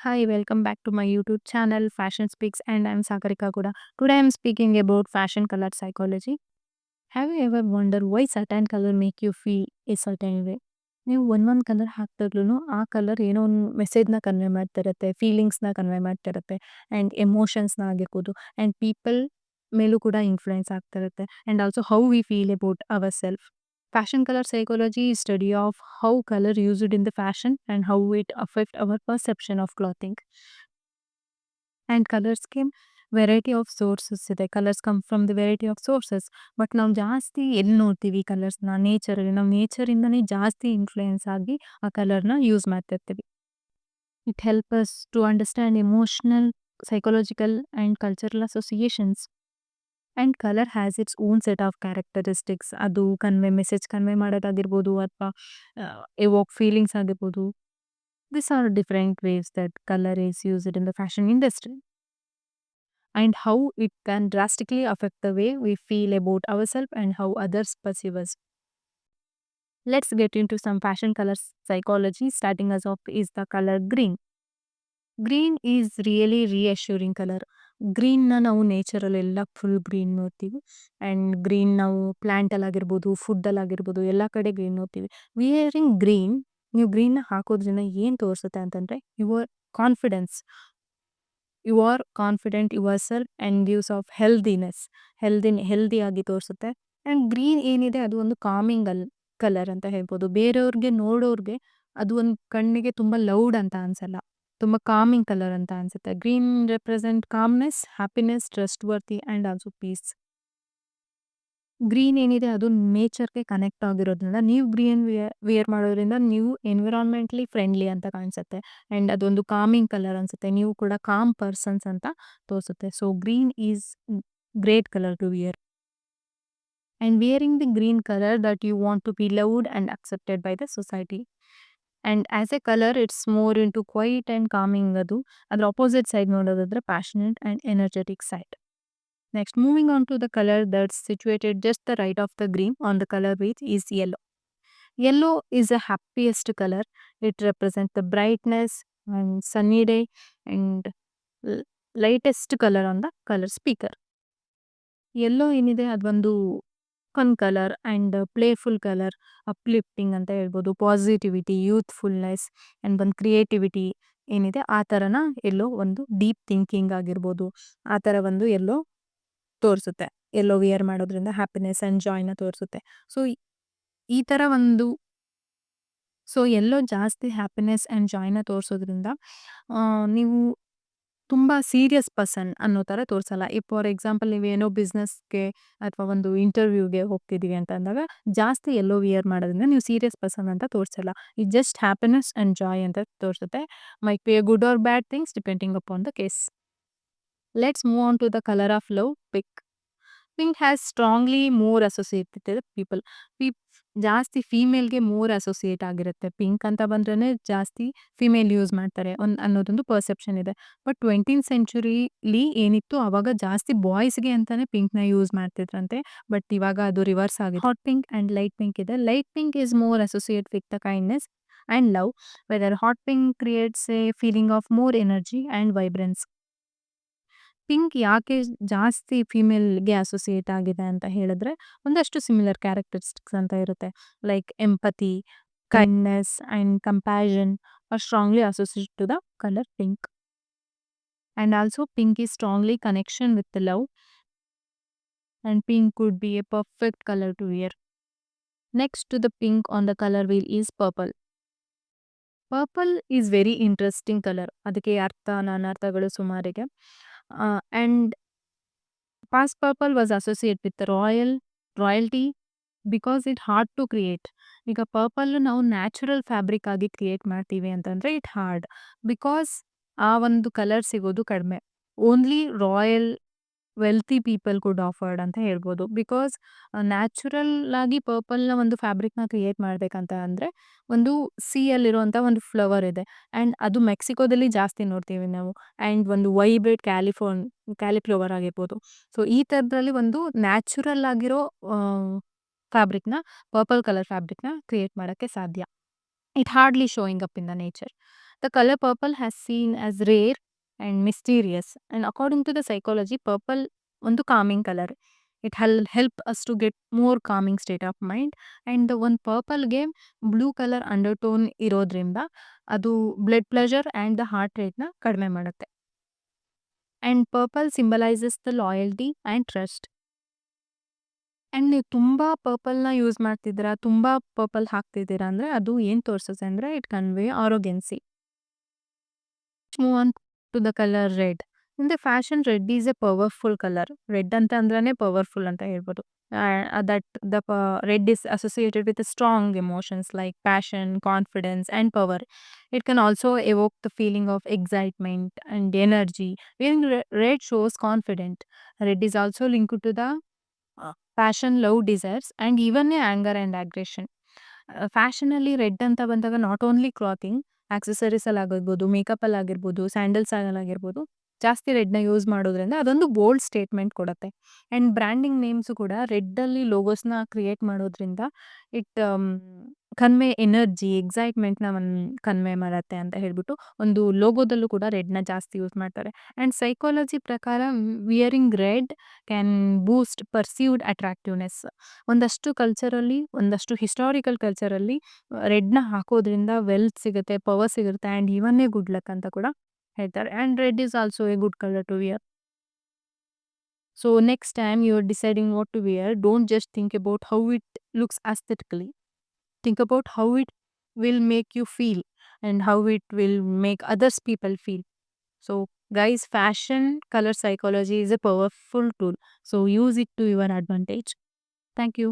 Hi, welcome back to my YouTube channel Fashion Speaks, and I'm Sagarika Kuda. Today I'm speaking about fashion color psychology. Have you ever wondered why certain color make you feel a certain way? ನೀವು ಒಂದೊಂದು colour ಹಾಕ್ದಾಗ್ಲೂ ಆ colour ಏನೋ ಒಂದು ಮೆಸೇಜ್ನ convey ಮಾಡ್ತಿರತ್ತೆ, ಫೀಲಿಂಗ್ಸ್ನ convey ಮಾಡ್ತಿರತ್ತೆ, and ಎಮೋಷನ್ಸ್ನ ಆಗಿರ್ಬೋದು, and people ಮೇಲೂ ಕೂಡ influence ಆಗ್ತಿರುತ್ತೆ, and also how we feel about our self. Fashion color psychology is study of how color used in the fashion and how it affect our perception of clothing. And colors came variety of sources ಇದೆ. Colours come from the variety of sources. But ನಾವು ಜಾಸ್ತಿ ಎಲ್ಲಿ ನೋಡ್ತೀವಿ ಕಲರ್ಸ್ನ? ನೇಚರಲ್ಲಿ. ನಾವು ನೇಚರಿಂದನೇ ಜಾಸ್ತಿ influence ಆಗಿ ಆ ಕಲರ್ನ ಯೂಸ್ ಮಾಡ್ತಿರ್ತೀವಿ. It help us to understand emotional, psychological and cultural associations. And colour has its own set of characteristics. ಅದು ಮೆಸೇಜ್ ಕನ್ವೆ ಮಾಡೋದಾಗಿರ್ಬೋದು, ಅಥವಾ ಎವೋಕ್ ಫೀಲಿಂಗ್ಸ್ ಆಗಿರ್ಬೋದು. This are different ways that colour is used in the fashion industry, and how it can drastically affect the way we feel about ourselves and how others perceive us. Let's get into some fashion color psychology. Starting us off is the color green. Green is really reassuring color. ಗ್ರೀನ್ನ ನಾವು ನೇಚರಲ್ಲೆಲ್ಲ full green ನೋಡ್ತೀವಿ, and green ನಾವು ಪ್ಲ್ಯಾಂಟಲ್ಲಾಗಿರ್ಬೋದು, ಫುಡ್ಡಲ್ಲಾಗಿರ್ಬೋದು, ಎಲ್ಲ ಕಡೆ green ನೋಡ್ತೀವಿ. Wearing green, ನೀವು ಗ್ರೀನ್ನ ಹಾಕೋದ್ರಿಂದ ಏನು ತೋರಿಸುತ್ತೆ ಅಂತಂದರೆ your confidence. You are confident your self and gives of healthiness. ಹೆಲ್ದಿಯಾಗಿ ತೋರಿಸುತ್ತೆ. ಆ್ಯಂಡ್ ಗ್ರೀನ್ ಏನಿದೆ ಅದು ಒಂದು ಕಾಮಿಂಗ್ ಕಲರ್ ಅಂತ ಹೇಳ್ಬೋದು. ಬೇರೆಯವ್ರಿಗೆ ನೋಡೋರಿಗೆ ಅದು ಒಂದು ಕಣ್ಣಿಗೆ ತುಂಬ ಲೌಡ್ ಅಂತ ಅನ್ಸಲ್ಲ, ತುಂಬ ಕಾಮಿಂಗ್ ಕಲರ್ ಅಂತ ಅನ್ಸುತ್ತೆ. Green represent calmness, happiness, trustworthy and also peace. Green ಏನಿದೆ ಅದು ನೇಚರ್ಗೆ ಕನೆಕ್ಟ್ ಆಗಿರೋದ್ರಿಂದ ನೀವು ಗ್ರೀನ್ ವಿಯರ್ ಮಾಡೋದ್ರಿಂದ ನೀವು ಎನ್ವಿರಾನ್ಮೆಂಟ್ಲಿ ಫ್ರೆಂಡ್ಲಿ ಅಂತ ಕಾಣಿಸುತ್ತೆ, ಆ್ಯಂಡ್ ಅದೊಂದು ಕಾಮಿಂಗ್ ಕಲರ್ ಅನ್ಸುತ್ತೆ. ನೀವು ಕೂಡ ಕಾಮ್ ಪರ್ಸನ್ಸ್ ಅಂತ ತೋರಿಸುತ್ತೆ. So green is great colour to wear. And wearing the green colour that you want to be loved and accepted by the society. And as a colour it's more into quiet and calming. ಅದ್ರ opposite side ನೋಡೋದಾದ್ರೆ passionate and energetic side. Next, moving on to the color that's situated just the right of the green on the color wheel is yellow. Yellow is the happiest color. It represents the brightness and sunny day and lightest color on the color speaker. Yellow ಏನಿದೆ ಅದೊಂದು fun colour and playful colour, uplifting ಅಂತ ಹೇಳ್ಬೋದು, positivity, ಯೂತ್ಫುಲ್ನೆಸ್ and ಒಂದು creativity ಏನಿದೆ ಆ ಥರನ ಎಲ್ಲೋ ಒಂದು deep thinking ಆಗಿರ್ಬೋದು, ಆ ಥರ ಒಂದು ಎಲ್ಲೋ ತೋರಿಸುತ್ತೆ. ಎಲ್ಲೋ ವಿಯರ್ ಮಾಡೋದ್ರಿಂದ ಹ್ಯಾಪಿನೆಸ್ ಆ್ಯಂಡ್ ಜಾಯ್ನ ತೋರಿಸುತ್ತೆ. ಸೊ ಈ ಥರ ಒಂದು ಎಲ್ಲೋ ಜಾಸ್ತಿ ಹ್ಯಾಪಿನೆಸ್ ಆ್ಯಂಡ್ ಜಾಯ್ನ ತೋರಿಸೋದ್ರಿಂದ ನೀವು ತುಂಬ ಸೀರಿಯಸ್ ಪರ್ಸನ್ ಅನ್ನೋ ಥರ ತೋರಿಸಲ್ಲ. ಫಾರ್ ಎಕ್ಸಾಂಪಲ್ ನೀವೇನೋ ಬಿಸ್ನೆಸ್ಗೆ ಅಥವಾ ಒಂದು ಇಂಟರ್ವ್ಯೂಗೆ ಹೋಗ್ತಿದ್ದೀವಿ ಅಂತ ಅಂದಾಗ ಜಾಸ್ತಿ ಎಲ್ಲೋ ವಿಯರ್ ಮಾಡೋದ್ರಿಂದ ನೀವು ಸೀರಿಯಸ್ ಪರ್ಸನ್ ಅಂತ ತೋರಿಸಲ್ಲ. ಇದು ಜಸ್ಟ್ ಹ್ಯಾಪಿನೆಸ್ ಆ್ಯಂಡ್ ಜಾಯ್ ಅಂತ ತೋರಿಸುತ್ತೆ. Might be a good or bad things depending upon the case. Let's move on to the color of love, pink. Pink has strongly more associated people. ಜಾಸ್ತಿ ಫೀಮೇಲ್ಗೆ more associate ಆಗಿರುತ್ತೆ. Pink ಅಂತ ಬಂದ್ರೆ ಜಾಸ್ತಿ female use ಮಾಡ್ತಾರೆ ಅನ್ನೋದೊಂದು perception ಇದೆ. But 20th ಸೆಂಚುರಿಲಿ ಏನಿತ್ತು ಅವಾಗ ಜಾಸ್ತಿ ಬಾಯ್ಸ್ಗೆ ಅಂತಾನೆ ಪಿಂಕ್ನ ಯೂಸ್ ಮಾಡ್ತಿದ್ರಂತೆ. ಬಟ್ ಇವಾಗ ಅದು ರಿವರ್ಸ್ ಆಗಿದೆ. Hot pink and light pink ಇದೆ. Light pink is more associate with the kindness and love, whether hot pink creates a feeling of more energy and vibrance. Pink ಯಾಕೆ ಜಾಸ್ತಿ ಫಿಮೇಲ್ಗೆ ಅಸೋಸಿಯೇಟ್ ಆಗಿದೆ ಅಂತ ಹೇಳಿದ್ರೆ ಒಂದಷ್ಟು ಸಿಮಿಲರ್ ಕ್ಯಾರೆಕ್ಟರಿಸ್ಟಿಕ್ಸ್ ಅಂತ ಇರುತ್ತೆ. Like empathy, kindness and compassion are strongly associate to the colour pink. And also pink is strongly connection with love, and pink could be a perfect colour to wear. Next to the pink on the colour wheel is purple. Purple is very interesting colour. ಅದಕ್ಕೆ ನಾನಾರ್ಥಗಳು ಸುಮಾರಿಗೆ. And past purple was associated with the royalty because it hard to create. ಈಗ purple ನಾವು natural fabric ಆಗಿ create ಮಾಡ್ತೀವಿ ಅಂತಂದ್ರೆ it hard, because ಆ ಒಂದು ಕಲರ್ ಸಿಗೋದು ಕಡಿಮೆ. ಓನ್ಲಿ ರಾಯಲ್ ವೆಲ್ತಿ ಪೀಪಲ್ ಕುಡ್ ಆಫರ್ಡ್ ಅಂತ ಹೇಳ್ಬೋದು. ಬಿಕಾಸ್ ನ್ಯಾಚುರಲ್ ಆಗಿ ಪರ್ಪಲ್ನ ಒಂದು ಫ್ಯಾಬ್ರಿಕ್ನ ಕ್ರಿಯೇಟ್ ಮಾಡ್ಬೇಕಂತ ಅಂದರೆ ಒಂದು ಸಿಯಲ್ಲಿರುವಂಥ ಒಂದು ಫ್ಲವರ್ ಇದೆ, ಆ್ಯಂಡ್ ಅದು ಮೆಕ್ಸಿಕೋದಲ್ಲಿ ಜಾಸ್ತಿ ನೋಡ್ತೀವಿ ನಾವು. ಆ್ಯಂಡ್ ಒಂದು ವೈಬ್ರೇಟ್ ಕ್ಯಾಲಿಫ್ಲವರ್ ಆಗಿರ್ಬೋದು. ಸೊ ಈ ಥರದ್ರಲ್ಲಿ ಒಂದು ನ್ಯಾಚುರಲ್ ಆಗಿರೋ ಫ್ಯಾಬ್ರಿಕ್ನ, ಪರ್ಪಲ್ ಕಲರ್ ಫ್ಯಾಬ್ರಿಕ್ನ ಕ್ರಿಯೇಟ್ ಮಾಡೋಕ್ಕೆ ಸಾಧ್ಯ. It hardly showing up in the nature. The color purple has seen as rare and mysterious. And according to the psychology, purple ಒಂದು calming color. It help us to get more calming state of mind. And the one purple game blue color undertone ಇರೋದ್ರಿಂದ ಅದು blood pressure and the heart rate ನ ಕಡಿಮೆ ಮಾಡುತ್ತೆ. And purple symbolises the loyalty and trust. And ನೀವು ತುಂಬಾ ಪರ್ಪಲ್‌ನ use ಮಾಡ್ತಿದ್ದೀರಾ, ತುಂಬಾ purple ಹಾಕ್ತಿದ್ದೀರಾ ಅಂದ್ರೆ ಅದು ಏನ್ ತೋರಿಸುತ್ತೆ ಅಂದ್ರೆ it convey arrogancy. Move on to the colour red. In the fashion red is a powerful colour. Red ಅಂತ ಅಂದ್ರೇನೆ ಪವರ್‌ಫುಲ್ ಅಂತ ಹೇಳ್ಬೋದು. That the red is associated with strong emotions like passion, confidence and power. It can also evoke the feeling of excitement and energy. Wearing red shows confident. Red is also linked to the passion, love, desires, and even anger and aggression. ಫ್ಯಾಷನಲ್ಲಿ red ಅಂತ ಬಂದಾಗ not only clothing, accessories ಅಲ್ಲಿ ಆಗಿರ್ಬೋದು, makeup ಅಲ್ಲಿ ಆಗಿರ್ಬೋದು, sandals ಅಲ್ಲಿ ಆಗಿರ್ಬೋದು, ಜಾಸ್ತಿ ರೆಡ್ನ ಯೂಸ್ ಮಾಡೋದ್ರಿಂದ ಅದೊಂದು ಬೋಲ್ಡ್ ಸ್ಟೇಟ್ಮೆಂಟ್ ಕೊಡುತ್ತೆ. ಅಂಡ್ ಬ್ರ್ಯಾಂಡಿಂಗ್ ನೇಮ್ಸ್ ಕೂಡ ರೆಡ್ ಅಲ್ಲಿ ಲೋಗೋಸ್ನ ಕ್ರಿಯೇಟ್ ಮಾಡೋದ್ರಿಂದ ಇಟ್ ಕನ್ವೆ ಎನರ್ಜಿ, ಎಕ್ಸೈಟ್ಮೆಂಟ್ನ ಕನ್ವೆ ಮಾಡತ್ತೆ ಅಂತ ಹೇಳ್ಬಿಟ್ಟು ಒಂದು ಲೋಗೋದಲ್ಲೂ ಕೂಡ ರೆಡ್ನ ಜಾಸ್ತಿ ಯೂಸ್ ಮಾಡ್ತಾರೆ. ಅಂಡ್ ಸೈಕಾಲಜಿ ಪ್ರಕಾರ wearing red can Boost perceived attractiveness. ಒಂದಷ್ಟು ಕಲ್ಚರಲ್ಲಿ, ಒಂದಷ್ಟು ಹಿಸ್ಟಾರಿಕಲ್ ಕಲ್ಚರಲ್ಲಿ ರೆಡ್ನ ಹಾಕೋದ್ರಿಂದ ವೆಲ್ತ್ ಸಿಗುತ್ತೆ, ಪವರ್ ಸಿಗುತ್ತೆ and even a good luck ಅಂತ ಕೂಡ ಹೇಳ್ತಾರೆ. And red is also a good colour to wear. So next time you are deciding what to wear, don't just think about how it looks aesthetically. Think about how it will make you feel and how it will make others people feel. So guys, fashion color psychology is a powerful tool, so use it to your advantage. Thank you.